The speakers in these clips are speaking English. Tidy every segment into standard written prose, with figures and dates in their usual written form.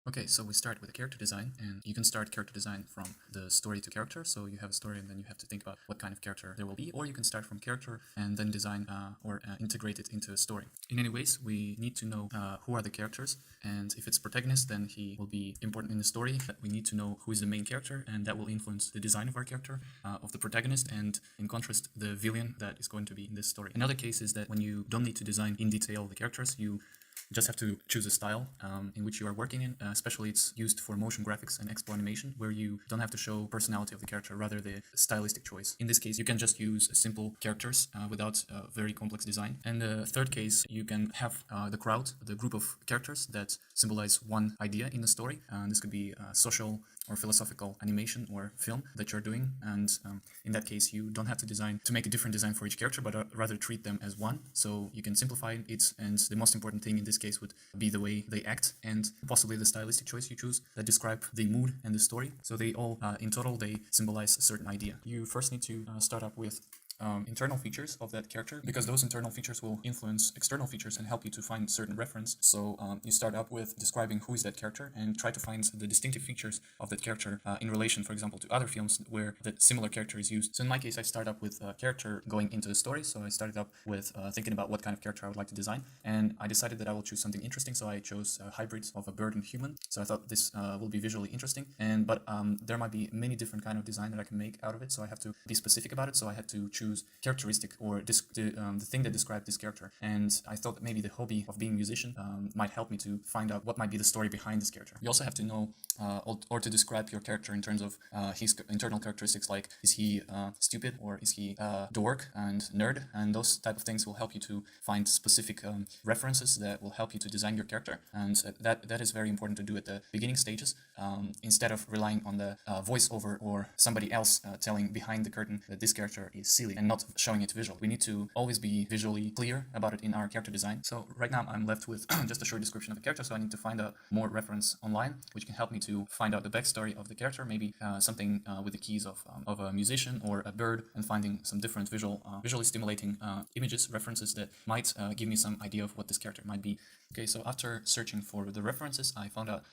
Okay, so we start with a character design, and you can start character design from the story to character. So you have a story, and then you have to think about what kind of character there will be, or you can start from character and then design or integrate it into a story. In any ways, we need to know who are the characters, and if it's protagonist, then he will be important in the story. But we need to know who is the main character, and that will influence the design of our character, of the protagonist, and in contrast, the villain that is going to be in this story. Another case is that when you don't need to design in detail the characters, you just have to choose a style in which you are working in. Especially it's used for motion graphics and expo animation, where you don't have to show personality of the character, rather the stylistic choice. In this case, you can just use simple characters without very complex design. And the third case, you can have the crowd, the group of characters that symbolize one idea in the story. This could be social or philosophical animation or film that you're doing, and in that case you don't have to design to make a different design for each character, but rather treat them as one, so you can simplify it. And the most important thing in this case would be the way they act, and possibly the stylistic choice you choose that describe the mood and the story. So they all in total they symbolize a certain idea. You first need to start up with internal features of that character, because those internal features will influence external features and help you to find certain reference. So you start up with describing who is that character and try to find the distinctive features of that character in relation, for example, to other films where that similar character is used. So in my case, I start up with a character going into the story. So I started up with thinking about what kind of character I would like to design, and I decided that I will choose something interesting. So I chose hybrids of a bird and human. So I thought this will be visually interesting, but there might be many different kind of design that I can make out of it. So I have to be specific about it. So I had to choose characteristic or the thing that described this character. And I thought that maybe the hobby of being a musician might help me to find out what might be the story behind this character. You also have to know or to describe your character in terms of his internal characteristics, like is he stupid or is he dork and nerd, and those type of things will help you to find specific references that will help you to design your character. And that is very important to do at the beginning stages, instead of relying on the voiceover or somebody else telling behind the curtain that this character is silly and not showing it visual. We need to always be visually clear about it in our character design. So right now I'm left with just a short description of the character, so I need to find out more reference online, which can help me to find out the backstory of the character, maybe something with the keys of a musician or a bird, and finding some different visually stimulating images, references that might give me some idea of what this character might be. Okay, so after searching for the references, I found out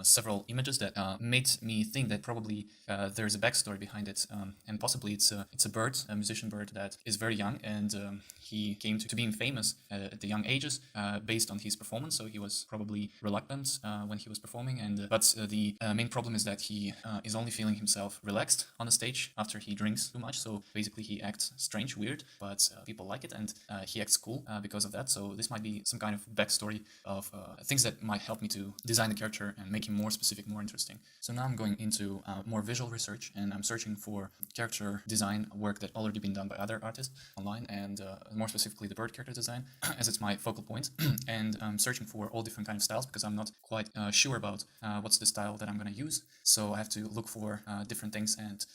several images that made me think that probably there's a backstory behind it, and possibly it's a bird, a musician bird that is very young, and he came to being famous at the young ages based on his performance. So he was probably reluctant when he was performing, and but the main problem is that he is only feeling himself relaxed on the stage after he drinks too much. So basically he acts strange, weird, but people like it, and he acts cool because of that. So this might be some kind of backstory of things that might help me to design the character and make him more specific, more interesting. So now I'm going into more visual research, and I'm searching for character design work that already been done by other artists online, and more specifically the bird character design as it's my focal point. And I'm searching for all different kind of styles, because I'm not quite sure about what's the style that I'm going to use. So I have to look for different things and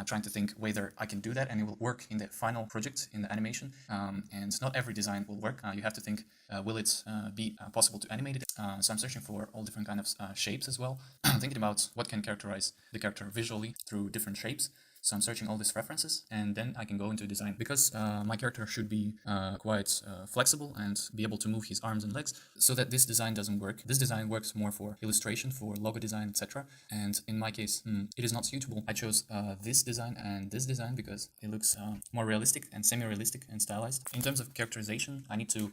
trying to think whether I can do that and it will work in the final project, in the animation. And not every design will work. You have to think, will it be possible to animate it? So I'm searching for all different kind of shapes as well, thinking about what can characterize the character visually through different shapes. So I'm searching all these references, and then I can go into design, because my character should be quite flexible and be able to move his arms and legs, so that this design doesn't work. This design works more for illustration, for logo design, etc. And in my case, it is not suitable. I chose this design and this design because it looks more realistic and semi-realistic and stylized. In terms of characterization, I need to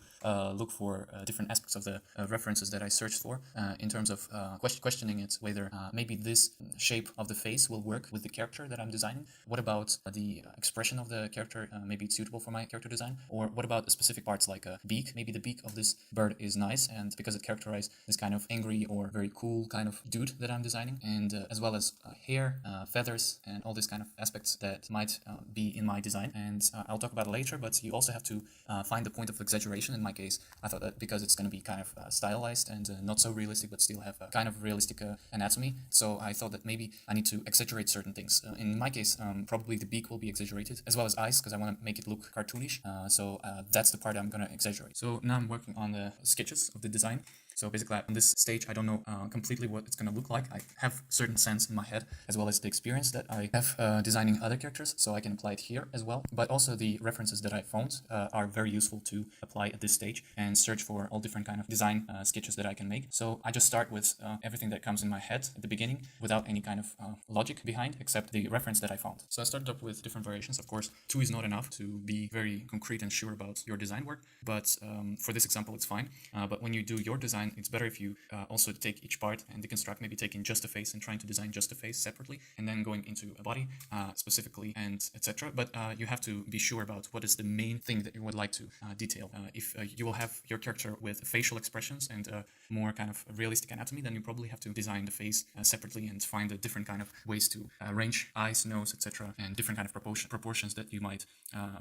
look for different aspects of the references that I searched for, in terms of questioning it, whether maybe this shape of the face will work with the character that I'm designing. What about the expression of the character? Maybe it's suitable for my character design. Or what about the specific parts like a beak? Maybe the beak of this bird is nice, and because it characterizes this kind of angry or very cool kind of dude that I'm designing, and as well as hair, feathers, and all these kind of aspects that might be in my design. And I'll talk about it later, but you also have to find the point of exaggeration. In my case, I thought that because it's going to be kind of stylized and not so realistic, but still have a kind of realistic anatomy, so I thought that maybe I need to exaggerate certain things. In my case, probably the beak will be exaggerated, as well as eyes, because I want to make it look cartoonish. So that's the part I'm going to exaggerate. So now I'm working on the sketches of the design. So basically, on this stage, I don't know completely what it's going to look like. I have certain sense in my head, as well as the experience that I have designing other characters, so I can apply it here as well. But also the references that I found are very useful to apply at this stage and search for all different kind of design sketches that I can make. So I just start with everything that comes in my head at the beginning without any kind of logic behind, except the reference that I found. So I started up with different variations. Of course, 2 is not enough to be very concrete and sure about your design work, but for this example, it's fine. But when you do your design, it's better if you also take each part and deconstruct, maybe taking just a face and trying to design just a face separately, and then going into a body specifically, and etc. But you have to be sure about what is the main thing that you would like to detail. If you will have your character with facial expressions and more kind of realistic anatomy, then you probably have to design the face separately and find the different kind of ways to arrange eyes, nose, etc., and different kind of proportions that you might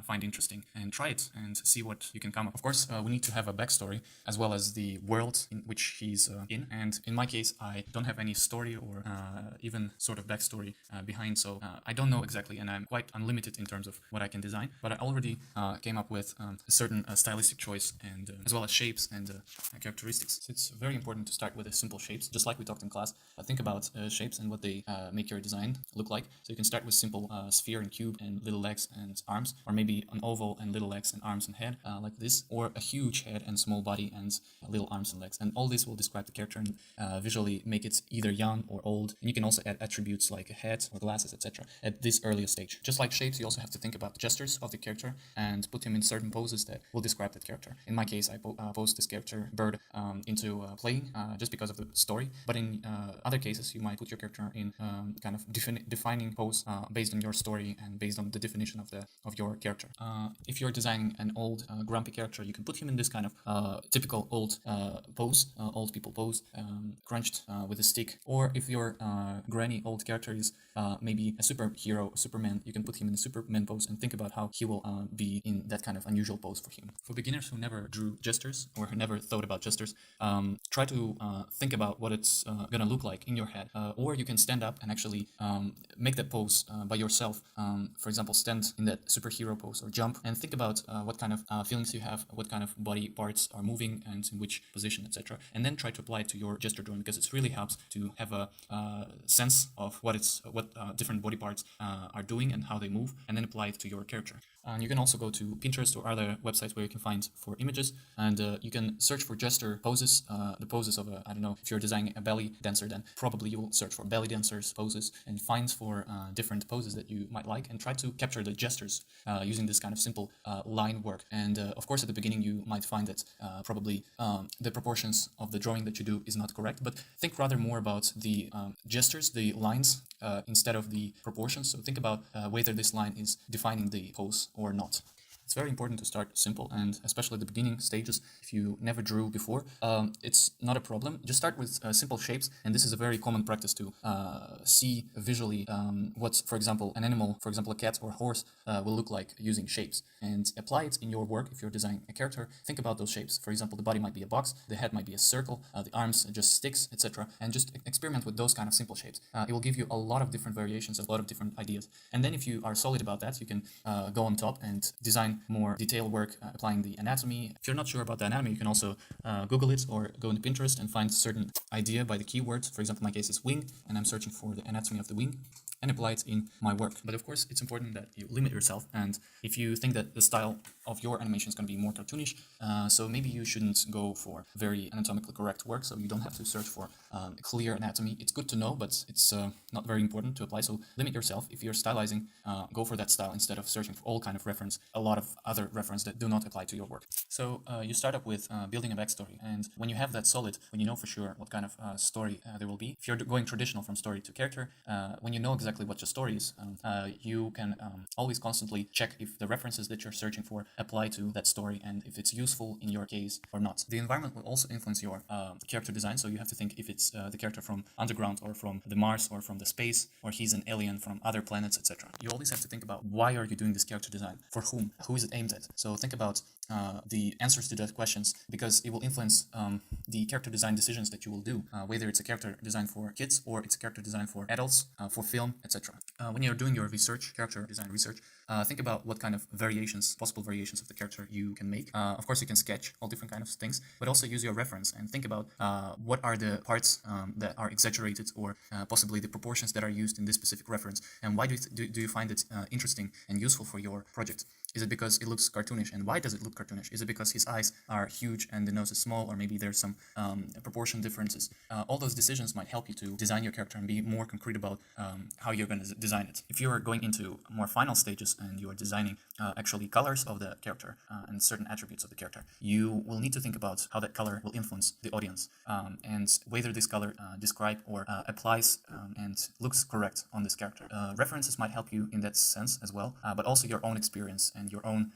find interesting, and try it and see what you can come up. Of course, we need to have a backstory as well as the world in which he's in, and in my case, I don't have any story or even sort of backstory behind, so I don't know exactly, and I'm quite unlimited in terms of what I can design, but I already came up with a certain stylistic choice, and as well as shapes and characteristics. So it's very important to start with the simple shapes, just like we talked in class. Think about shapes and what they make your design look like. So you can start with simple sphere and cube and little legs and arms, or maybe an oval and little legs and arms and head like this, or a huge head and small body and little arms and legs. And all this will describe the character and visually make it either young or old. And you can also add attributes like a head or glasses, etc. at this earlier stage. Just like shapes, you also have to think about the gestures of the character and put him in certain poses that will describe that character. In my case, I posed this character bird into playing just because of the story. But in other cases, you might put your character in kind of defining pose based on your story and based on the definition of your character. If you're designing an old grumpy character, you can put him in this kind of typical old pose, old people pose, crunched with a stick. Or if your granny old character is maybe a superhero, Superman, you can put him in a Superman pose and think about how he will be in that kind of unusual pose for him. For beginners who never drew gestures or who never thought about gestures, try to think about what it's gonna look like in your head, or you can stand up and actually make that pose by yourself. For example, stand in that superhero pose or jump and think about what kind of feelings you have, what kind of body parts are moving and in which position, etc. And then try to apply it to your gesture drawing, because it really helps to have a sense of what different body parts are doing and how they move, and then apply it to your character. And you can also go to Pinterest or other websites where you can find for images, and you can search for gesture poses, the poses of I don't know, if you're designing a belly dancer, then probably you will search for belly dancers poses and find for different poses that you might like, and try to capture the gestures using this kind of simple line work. And of course, at the beginning, you might find that probably the proportions of the drawing that you do is not correct, but think rather more about the gestures, the lines, instead of the proportions. So think about whether this line is defining the pose or not. It's very important to start simple, and especially the beginning stages, if you never drew before, it's not a problem. Just start with simple shapes, and this is a very common practice to see visually what, for example, an animal, for example, a cat or a horse, will look like using shapes, and apply it in your work. If you're designing a character, think about those shapes. For example, the body might be a box, the head might be a circle, the arms just sticks, etc. And just experiment with those kind of simple shapes. It will give you a lot of different variations, a lot of different ideas. And then if you are solid about that, you can go on top and design more detailed work applying the anatomy. If you're not sure about the anatomy, you can also Google it or go into Pinterest and find a certain idea by the keywords. For example, my case is wing, and I'm searching for the anatomy of the wing and apply it in my work. But of course, it's important that you limit yourself, and if you think that the style of your animation is going to be more cartoonish, so maybe you shouldn't go for very anatomically correct work, so you don't have to search for clear anatomy. It's good to know, but it's not very important to apply, so limit yourself. If you're stylizing, go for that style instead of searching for all kind of reference, a lot of other reference that do not apply to your work. So you start up with building a backstory, and when you have that solid, when you know for sure what kind of story there will be, if you're going traditional from story to character, when you know exactly what your story is, you can always constantly check if the references that you're searching for apply to that story and if it's useful in your case or not. The environment will also influence your character design, so you have to think if it's the character from underground or from the Mars or from the space, or he's an alien from other planets, etc. You always have to think about why are you doing this character design, for whom, who is it aimed at. So think about the answers to those questions, because it will influence the character design decisions that you will do, whether it's a character design for kids or it's a character design for adults, for film, etc. When you're doing your research, character design research, think about what kind of variations, possible variations of the character you can make. Of course, you can sketch all different kinds of things, but also use your reference and think about what are the parts that are exaggerated, or possibly the proportions that are used in this specific reference, and why do you find it interesting and useful for your project. Is it because it looks cartoonish, and why does it look cartoonish? Is it because his eyes are huge and the nose is small, or maybe there's some proportion differences? All those decisions might help you to design your character and be more concrete about how you're going to design it. If you are going into more final stages and you are designing actually colors of the character and certain attributes of the character, you will need to think about how that color will influence the audience, and whether this color describe or applies and looks correct on this character. References might help you in that sense as well, but also your own experience and your own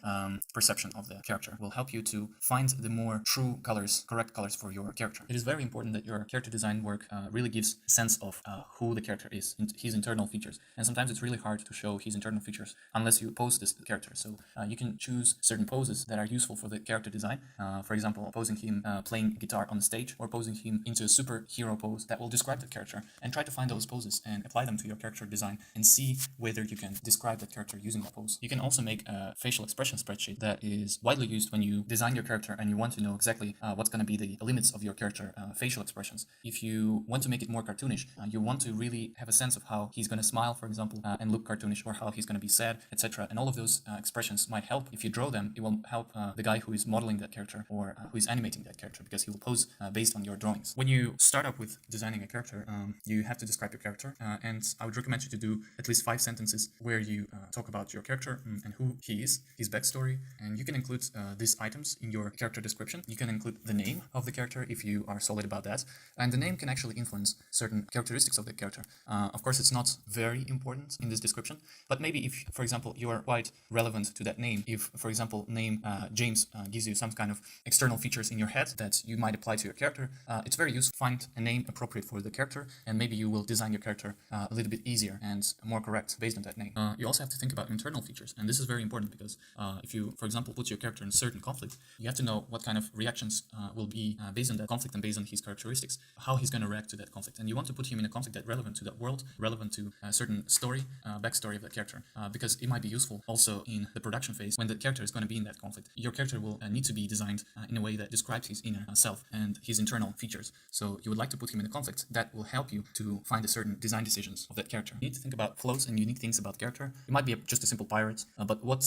perception of the character will help you to find the more true colors, correct colors for your character. It is very important that your character design work really gives a sense of who the character is, his internal features. And sometimes it's really hard to show his internal features unless you pose this character. So you can choose certain poses that are useful for the character design. For example, posing him playing guitar on the stage, or posing him into a superhero pose that will describe the character, and try to find those poses and apply them to your character design and see whether you can describe that character using that pose. You can also make a facial expression spreadsheet that is widely used when you design your character and you want to know exactly what's going to be the limits of your character facial expressions. If you want to make it more cartoonish, you want to really have a sense of how he's going to smile, for example, and look cartoonish, or how he's going to be sad, etc. And all of those expressions might help. If you draw them, it will help the guy who is modeling that character, or who is animating that character, because he will pose based on your drawings. When you start up with designing a character, you have to describe your character, and I would recommend you to do at least 5 sentences where you talk about your character and who he is, his backstory, and you can include these items in your character description. You can include the name of the character if you are solid about that, and the name can actually influence certain characteristics of the character. Of course, it's not very important in this description, but maybe if, for example, you are quite relevant to that name, if, for example, name James gives you some kind of external features in your head that you might apply to your character, it's very useful to find a name appropriate for the character, and maybe you will design your character a little bit easier and more correct based on that name. You also have to think about internal features, and this is very important because if you, for example, put your character in certain conflict, you have to know what kind of reactions will be based on that conflict and based on his characteristics, how he's going to react to that conflict. And you want to put him in a conflict that's relevant to that world, relevant to a certain story, backstory of that character, because it might be useful also in the production phase when the character is going to be in that conflict. Your character will need to be designed in a way that describes his inner self and his internal features. So you would like to put him in a conflict that will help you to find a certain design decisions of that character. You need to think about flows and unique things about character. It might be just a simple pirate, but what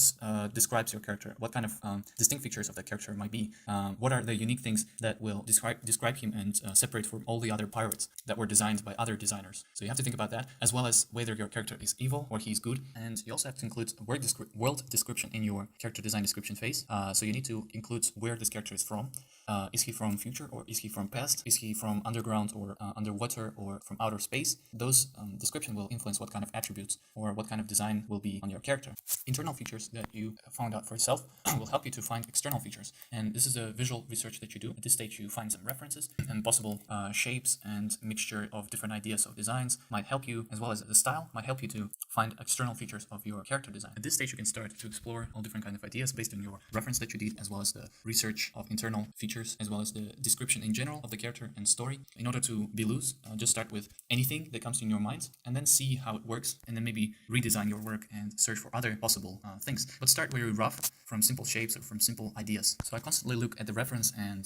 describes your character? What kind of distinct features of that character might be? What are the unique things that will describe him and separate from all the other pirates that were designed by other designers? So you have to think about that, as well as whether your character is evil or he's good. And you also have to include a world description in your character design description phase. So you need to include where this character is from. Is he from future, or is he from past? Is he from underground or underwater, or from outer space? Those description will influence what kind of attributes or what kind of design will be on your character. Internal features that you found out for yourself will help you to find external features. And this is a visual research that you do. At this stage, you find some references and possible shapes and mixture of different ideas of designs might help you, as well as the style might help you to find external features of your character design. At this stage, you can start to explore all different kinds of ideas based on your reference that you did, as well as the research of internal features, as well as the description in general of the character and story. In order to be loose, just start with anything that comes in your mind, and then see how it works, and then maybe redesign your work and search for other possible things. But start very rough, from simple shapes or from simple ideas. So I constantly look at the reference and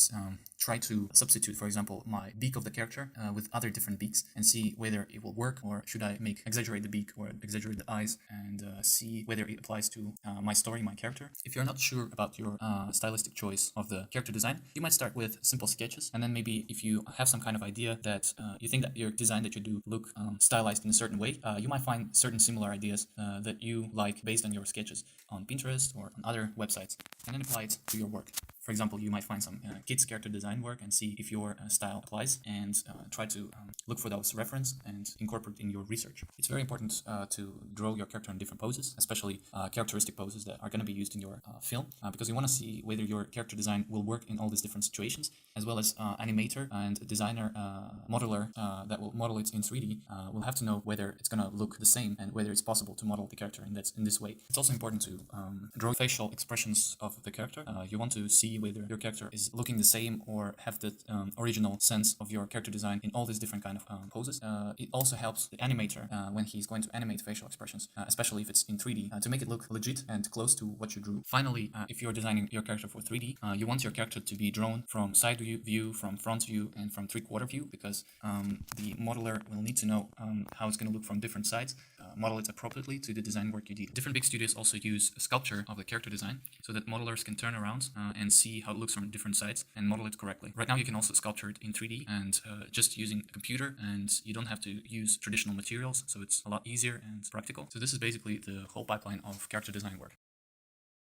try to substitute, for example, my beak of the character with other different beaks, and see whether it will work, or should I exaggerate the beak or exaggerate the eyes, and see whether it applies to my story, my character. If you're not sure about your stylistic choice of the character design, you might start with simple sketches, and then maybe if you have some kind of idea that you think that your design that you do look stylized in a certain way, you might find certain similar ideas that you like based on your sketches on Pinterest or on other websites, and then apply it to your work. For example, you might find some kids character design work and see if your style applies, and try to look for those reference and incorporate in your research. It's very important to draw your character in different poses, especially characteristic poses that are going to be used in your film, because you want to see whether your character design will work in all these different situations, as well as animator and designer modeler that will model it in 3D will have to know whether it's going to look the same and whether it's possible to model the character in this way. It's also important to draw facial expressions of the character. You want to see whether your character is looking the same or have the original sense of your character design in all these different kind of poses. It also helps the animator when he's going to animate facial expressions, especially if it's in 3D, to make it look legit and close to what you drew. Finally, if you're designing your character for 3D, you want your character to be drawn from side view, from front view, and from 3/4 view, because the modeler will need to know how it's going to look from different sides, model it appropriately to the design work you did. Different big studios also use a sculpture of the character design so that modelers can turn around and see how it looks from different sides and model it correctly. Right now you can also sculpture it in 3D and just using a computer, and you don't have to use traditional materials, so it's a lot easier and practical. So this is basically the whole pipeline of character design work.